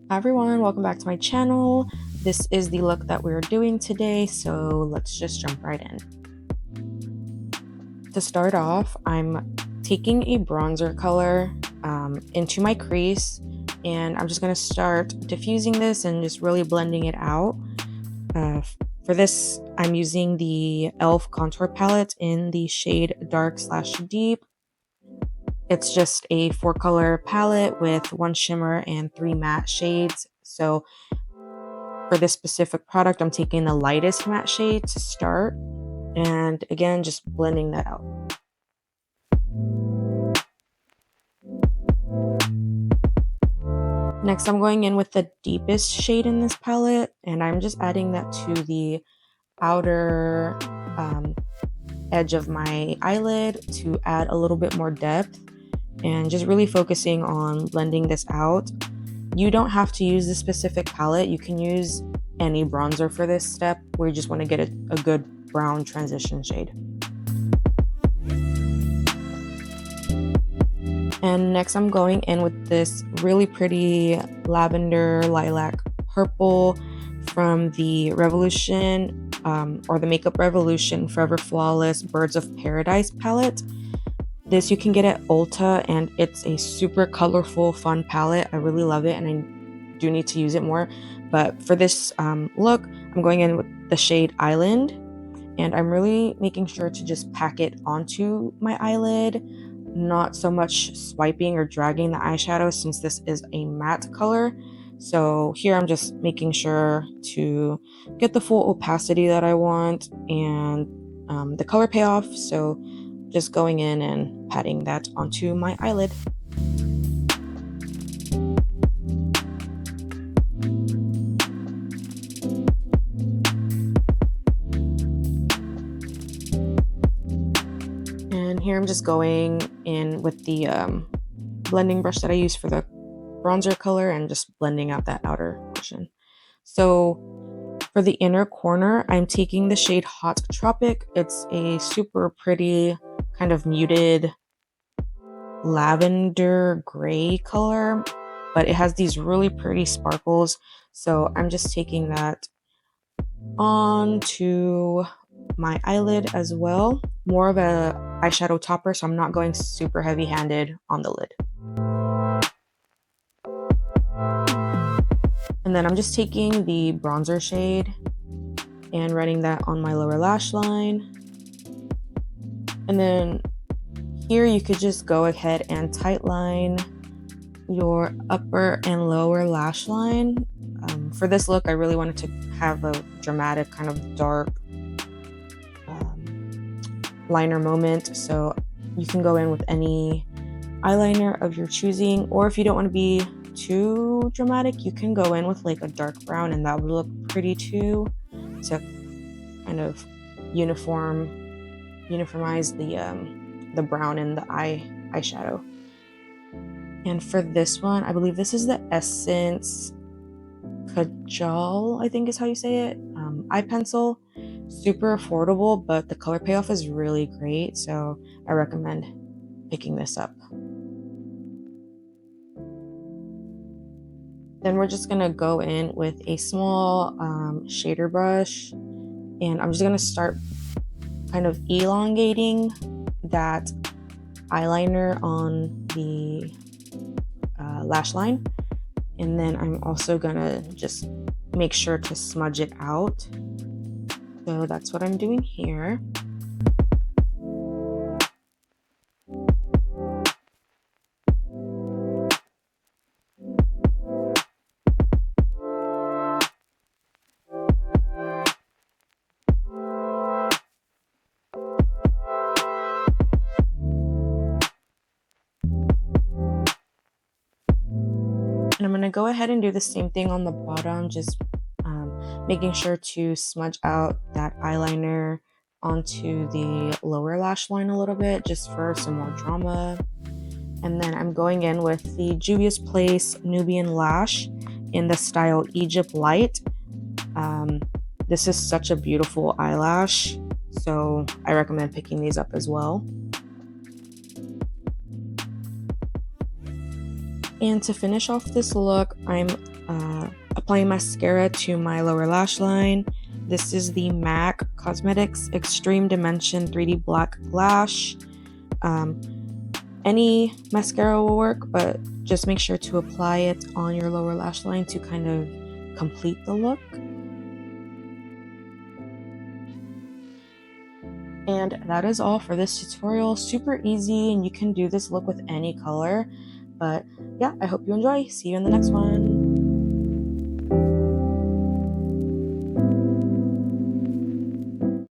Hi everyone, welcome back to my channel. This is the look that we're doing today, so let's just jump right in. To start off, I'm taking a bronzer color into my crease, and I'm just going to start diffusing this and just really blending it out. For this, I'm using the e.l.f. contour palette in the shade dark/deep. It's just a 4-color palette with 1 shimmer and 3 matte shades. So for this specific product, I'm taking the lightest matte shade to start, and again, just blending that out. Next, I'm going in with the deepest shade in this palette, and I'm just adding that to the outer edge of my eyelid to add a little bit more depth, and just really focusing on blending this out. You don't have to use this specific palette. You can use any bronzer for this step where you just want to get a good brown transition shade. And next I'm going in with this really pretty lavender lilac purple from the Revolution or the Makeup Revolution Forever Flawless Birds of Paradise palette. This you can get at Ulta, and it's a super colorful, fun palette. I really love it, and I do need to use it more. But for this look, I'm going in with the shade Island, and I'm really making sure to just pack it onto my eyelid, not so much swiping or dragging the eyeshadow since this is a matte color. So here I'm just making sure to get the full opacity that I want and the color payoff. So just going in and patting that onto my eyelid. And here I'm just going in with the blending brush that I use for the bronzer color and just blending out that outer portion. So for the inner corner, I'm taking the shade Hot Tropic. It's a super pretty kind of muted lavender gray color, but it has these really pretty sparkles. So I'm just taking that onto my eyelid as well. More of a eyeshadow topper, so I'm not going super heavy-handed on the lid. And then I'm just taking the bronzer shade and running that on my lower lash line. And then here you could just go ahead and tightline your upper and lower lash line. For this look, I really wanted to have a dramatic kind of dark liner moment, so you can go in with any eyeliner of your choosing, or if you don't want to be too dramatic, you can go in with like a dark brown, and that would look pretty too, to kind of uniformize the brown in the eyeshadow. And for this one, I believe this is the Essence Kajal, I think is how you say it, eye pencil. Super affordable, but the color payoff is really great, so I recommend picking this up. Then we're just gonna go in with a small shader brush, and I'm just gonna start kind of elongating that eyeliner on the lash line, and then I'm also gonna just make sure to smudge it out. So that's what I'm doing here. And I'm going to go ahead and do the same thing on the bottom, just making sure to smudge out that eyeliner onto the lower lash line a little bit, just for some more drama. And then I'm going in with the Juvia's Place Nubian Lash in the style Egypt Light. This is such a beautiful eyelash, so I recommend picking these up as well. And to finish off this look, I'm applying mascara to my lower lash line. This is the MAC Cosmetics Extreme Dimension 3D Black Lash. Any mascara will work, but just make sure to apply it on your lower lash line to kind of complete the look. And that is all for this tutorial. Super easy, and you can do this look with any color. But yeah, I hope you enjoy. See you in the next one.